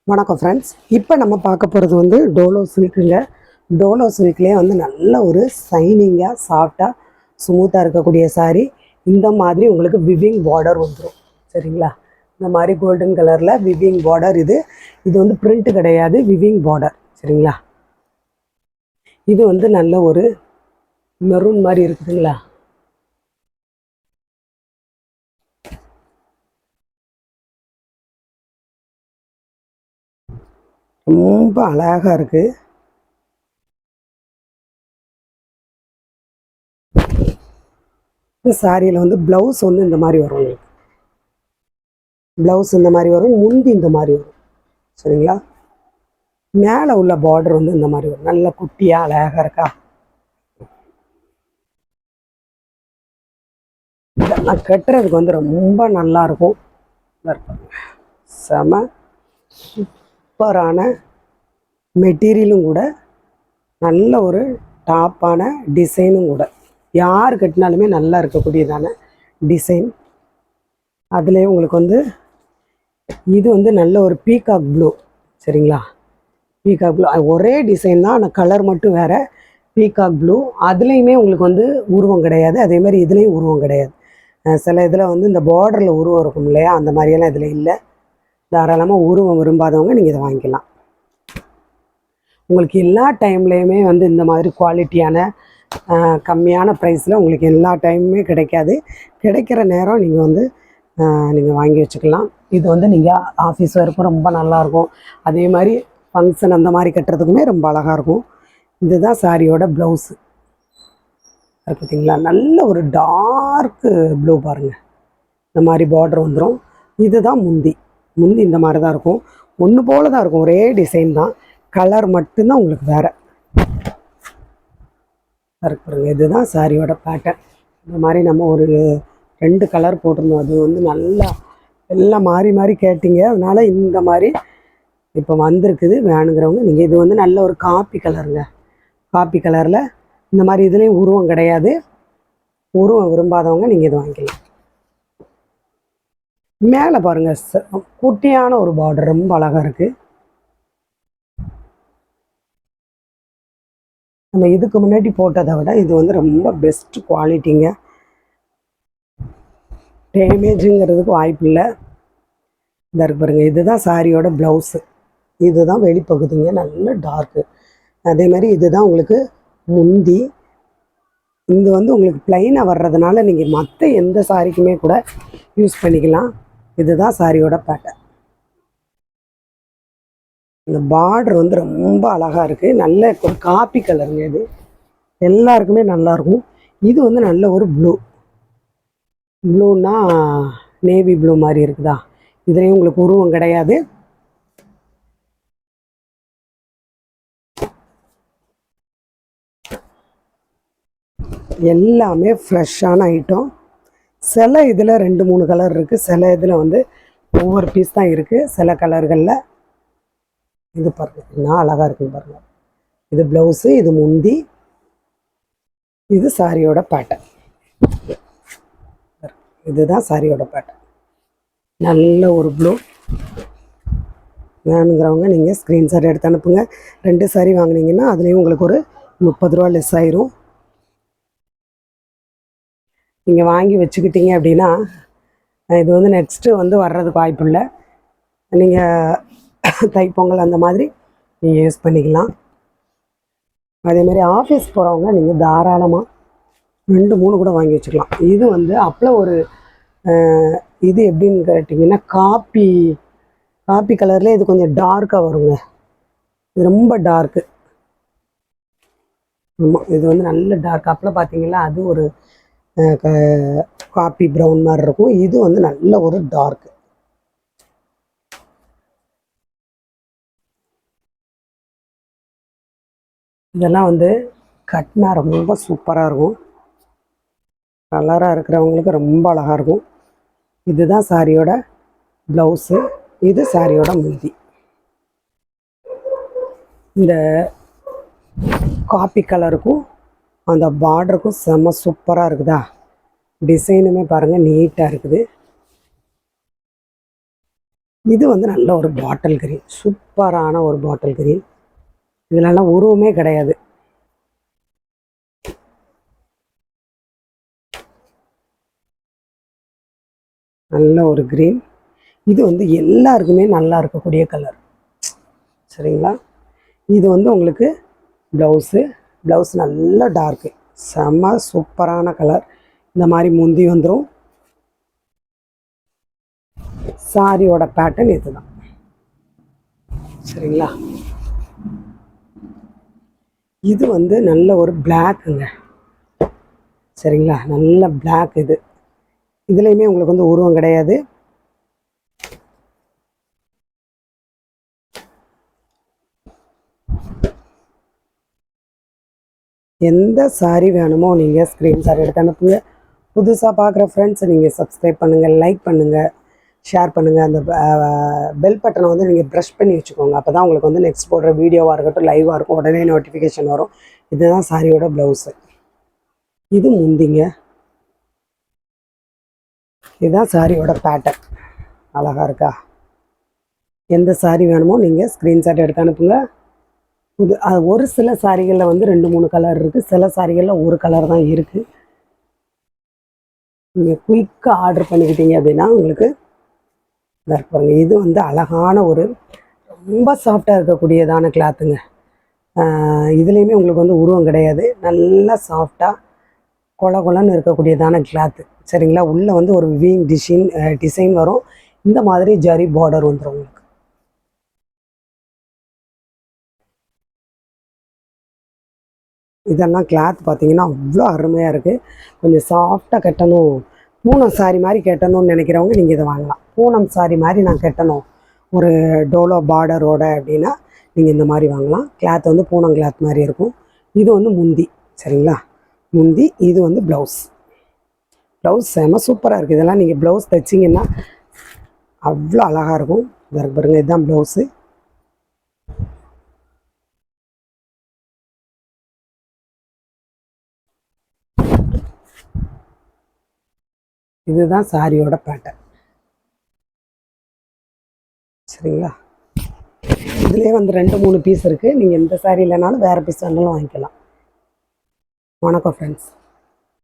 வணக்கம் ஃப்ரெண்ட்ஸ். இப்போ நம்ம பார்க்க போகிறது வந்து டோலோ சில்க்குங்க. டோலோ சில்க்லேயே வந்து நல்ல ஒரு சைனிங்காக சாஃப்டாக ஸ்மூத்தாக இருக்கக்கூடிய சாரீ. இந்த மாதிரி உங்களுக்கு விவிங் பார்டர் வந்துடும். சரிங்களா? இந்த மாதிரி கோல்டன் கலரில் விவிங் பார்டர். இது வந்து பிரிண்ட் கிடையாது, விவிங் பார்டர். சரிங்களா? இது வந்து நல்ல ஒரு மெரூன் மாதிரி இருக்குதுங்களா? ரொம்ப அழகாக இருக்குது. இந்த சாரியில் வந்து ப்ளவுஸ் வந்து இந்த மாதிரி வரும். உங்களுக்கு ப்ளவுஸ் இந்த மாதிரி வரும், முந்தி இந்த மாதிரி வரும். சரிங்களா? மேலே உள்ள பார்டர் வந்து இந்த மாதிரி வரும். நல்ல குட்டியாக அழகாக இருக்கா? இதெல்லாம் கட்டுறதுக்கு வந்து ரொம்ப நல்லாயிருக்கும். செம சூப்பரான மெட்டீரியலும் கூட, நல்ல ஒரு டாப்பான டிசைனும் கூட. யார் கட்டினாலுமே நல்லா இருக்கக்கூடியதான டிசைன். அதுலேயே உங்களுக்கு வந்து இது வந்து நல்ல ஒரு பீகாக் ப்ளூ. சரிங்களா? பீகாக் ப்ளூ ஒரே டிசைன் தான், ஆனால் கலர் மட்டும் வேறு. பீகாக் ப்ளூ அதுலேயுமே உங்களுக்கு வந்து உருவம் கிடையாது. அதே மாதிரி இதுலேயும் உருவம் கிடையாது. சில இதில் வந்து இந்த பார்டரில் உருவம் இருக்கும் இல்லையா, அந்த மாதிரியெல்லாம் இதில் இல்லை. தாராளமாக உருவம் விரும்பாதவங்க நீங்கள் இதை வாங்கிக்கலாம். உங்களுக்கு எல்லா டைம்லேயுமே வந்து இந்த மாதிரி குவாலிட்டியான கம்மியான ப்ரைஸில் உங்களுக்கு எல்லா டைமுமே கிடைக்காது. கிடைக்கிற நேரம் நீங்கள் வந்து நீங்கள் வாங்கி வச்சுக்கலாம். இது வந்து நீங்கள் ஆஃபீஸ் வரைக்கும் ரொம்ப நல்லாயிருக்கும். அதே மாதிரி ஃபங்க்ஷன் அந்த மாதிரி கட்டுறதுக்குமே ரொம்ப அழகாக இருக்கும். இதுதான் சாரியோட ப்ளவுஸு. பார்த்தீங்களா? நல்ல ஒரு டார்க்கு ப்ளூ பாருங்கள். இந்த மாதிரி பார்டர் வந்துடும். இதுதான் முந்தி இந்த மாதிரி தான் இருக்கும். ஒன்று போல் தான் இருக்கும், ஒரே டிசைன் தான், கலர் மட்டும்தான் உங்களுக்கு வேறு இருக்குங்க. இதுதான் சாரியோட பேட்டர்ன். இந்த மாதிரி நம்ம ஒரு 2 கலர் போட்டிருந்தோம். அது வந்து நல்லா எல்லாம் மாறி மாறி கேட்டிங்க, அதனால் இந்த மாதிரி இப்போ வந்திருக்குது. வேணுங்கிறவங்க நீங்கள், இது வந்து நல்ல ஒரு காப்பி கலருங்க. காப்பி கலரில் இந்த மாதிரி இதுலேயும் உருவம் கிடையாது. உருவம் விரும்பாதவங்க நீங்கள் இது வாங்கிக்கலாம். மேலே பாருங்கள், குட்டியான ஒரு பார்டர் ரொம்ப அழகாக இருக்குது. நம்ம இதுக்கு முன்னாடி போட்டதை விட இது வந்து ரொம்ப பெஸ்ட் குவாலிட்டிங்க. டேமேஜுங்கிறதுக்கு வாய்ப்பு இல்லை. இந்த இருக்கு பாருங்கள். இதுதான் சாரியோட ப்ளவுஸு. இதுதான் வெளிப்பகுதிங்க, நல்ல டார்க்கு. அதே மாதிரி இதுதான் உங்களுக்கு முந்தி. இது வந்து உங்களுக்கு ப்ளைனாக வர்றதுனால நீங்கள் மற்ற எந்த சாரிக்குமே கூட யூஸ் பண்ணிக்கலாம். இதுதான் சாரியோட பேட்டர்ன். இந்த பார்டர் வந்து ரொம்ப அழகாக இருக்குது. நல்ல ஒரு காப்பி கலருங்க. இது எல்லாருக்குமே நல்லாயிருக்கும். இது வந்து நல்ல ஒரு ப்ளூன்னா நேவி ப்ளூ மாதிரி இருக்குதா? இதுலேயும் உங்களுக்கு உருவம் கிடையாது. எல்லாமே ஃப்ரெஷ்ஷான ஐட்டம். சில இதில் 2-3 கலர் இருக்குது. சில இதில் வந்து ஒவ்வொரு பீஸ் தான் இருக்குது. சில கலர்களில் இது பாருங்கள், அழகாக இருக்குன்னு பாருங்கள். இது ப்ளவுஸு, இது முந்தி, இது சாரியோட பேட்டர்ன். இதுதான் சாரியோட பேட்டர்ன். நல்ல ஒரு ப்ளூ. வேணுங்கிறவங்க நீங்கள் ஸ்க்ரீன்ஷாட் எடுத்து அனுப்புங்க. 2 சாரி வாங்கினீங்கன்னா அதுலேயும் உங்களுக்கு ஒரு 30 ரூபா லெஸ் ஆயிரும். நீங்கள் வாங்கி வச்சுக்கிட்டீங்க அப்படின்னா இது வந்து நெக்ஸ்ட்டு வந்து வர்றதுக்கு வாய்ப்பு இல்லை. நீங்கள் தைப்பொங்கல் அந்த மாதிரி நீங்கள் யூஸ் பண்ணிக்கலாம். அதேமாதிரி ஆஃபீஸ் போகிறவங்க நீங்கள் தாராளமாக 2-3 கூட வாங்கி வச்சுக்கலாம். இது வந்து அப்போ ஒரு இது எப்படின்னு கேட்டிங்கன்னா காப்பி கலரில் இது கொஞ்சம் டார்க்காக வருங்க. இது ரொம்ப டார்க்கு. ஆமாம், இது வந்து நல்ல டார்க். அப்போ பார்த்தீங்கன்னா அது ஒரு காப்பி ப்ரௌன் மாதிரி இருக்கும். இது வந்து நல்ல ஒரு டார்க்கு. இதெல்லாம் வந்து கட்டினா ரொம்ப சூப்பராக இருக்கும். கலராக இருக்கிறவங்களுக்கு ரொம்ப அழகாக இருக்கும். இதுதான் சாரியோட ப்ளவுஸு. இது சாரியோட முந்தி. இந்த காப்பி கலருக்கும் அந்த பார்டருக்கும் செம்ம சூப்பராக இருக்குதா? டிசைனுமே பாருங்கள், நீட்டாக இருக்குது. இது வந்து நல்ல ஒரு பாட்டில் கிரீன், சூப்பரான ஒரு பாட்டில் கிரீன். இதுலலாம் உருவமே கிடையாது. நல்ல ஒரு கிரீன். இது வந்து எல்லாருக்குமே நல்லா இருக்கக்கூடிய கலர். சரிங்களா? இது வந்து உங்களுக்கு ப்ளவுஸ் நல்ல டார்க்கு, செம்ம சூப்பரான கலர். இந்த மாதிரி முந்தி வந்துடும். சாரியோட பேட்டர்ன் இதுதான். சரிங்களா? இது வந்து நல்ல ஒரு பிளாக்குங்க. சரிங்களா? நல்ல பிளாக். இதுலேயுமே உங்களுக்கு வந்து உருவம் கிடையாது. எந்த சாரீ வேணுமோ நீங்கள் ஸ்க்ரீன்ஷாட் எடுத்து அனுப்புங்க. புதுசாக பார்க்குற ஃப்ரெண்ட்ஸ் நீங்கள் சப்ஸ்கிரைப் பண்ணுங்கள், லைக் பண்ணுங்கள், ஷேர் பண்ணுங்கள். அந்த பெல் பட்டனை வந்து நீங்கள் ப்ரெஷ் பண்ணி வச்சுக்கோங்க. அப்போ தான் உங்களுக்கு வந்து நெக்ஸ்ட் போடுற வீடியோவாக இருக்கட்டும், லைவாக இருக்கும், உடனே நோட்டிஃபிகேஷன் வரும். இதுதான் சாரியோட ப்ளவுஸு. இது முந்திங்க. இதுதான் சாரியோட பேட்டர்ன். அழகாக இருக்கா? எந்த சாரீ வேணுமோ நீங்கள் ஸ்க்ரீன்ஷாட் எடுத்து அனுப்புங்க. ஒரு சில சாரிகளில் வந்து 2-3 கலர் இருக்குது, சில சாரிகளில் ஒரு கலர் தான் இருக்குது. நீங்கள் குயிக்காக ஆர்டர் பண்ணிக்கிட்டீங்க அப்படின்னா உங்களுக்கு பாருங்க. இது வந்து அழகான ஒரு ரொம்ப சாஃப்டாக இருக்கக்கூடியதான கிளாத்துங்க. இதுலேயுமே உங்களுக்கு வந்து உருவம் கிடையாது. நல்லா சாஃப்டாக கொலன்னு இருக்கக்கூடியதான கிளாத்து. சரிங்களா? உள்ளே வந்து ஒரு விவிங் டிசைன் வரும். இந்த மாதிரி ஜரி பார்டர் வந்துடும் உங்களுக்கு. இதெல்லாம் கிளாத் பார்த்தீங்கன்னா அவ்வளோ அருமையாக இருக்குது. கொஞ்சம் சாஃப்டாக கட்டணும், பூனம் சாரி மாதிரி கட்டணும்னு நினைக்கிறவங்க நீங்கள் இதை வாங்கலாம். பூனம் சாரி மாதிரி நான் கட்டணும் ஒரு டோலோ பார்டரோட அப்படின்னா நீங்கள் இந்த மாதிரி வாங்கலாம். கிளாத் வந்து பூனம் கிளாத் மாதிரி இருக்கும். இது வந்து முந்தி. சரிங்களா? முந்தி. இது வந்து ப்ளவுஸ் செம சூப்பராக இருக்குது. இதெல்லாம் நீங்கள் ப்ளவுஸ் தைச்சிங்கன்னா அவ்வளோ அழகாக இருக்கும். இதற்கு பாருங்கள், இதுதான் ப்ளவுஸு. இதுதான் சாரியோட பேட்டர்ன். சரிங்களா? இதுலேயே வந்து 2-3 பீஸ் இருக்குது. நீங்கள் எந்த சாரி இல்லைனாலும் வேறு பீஸ் வேணாலும் வாங்கிக்கலாம். வணக்கம் ஃப்ரெண்ட்ஸ்.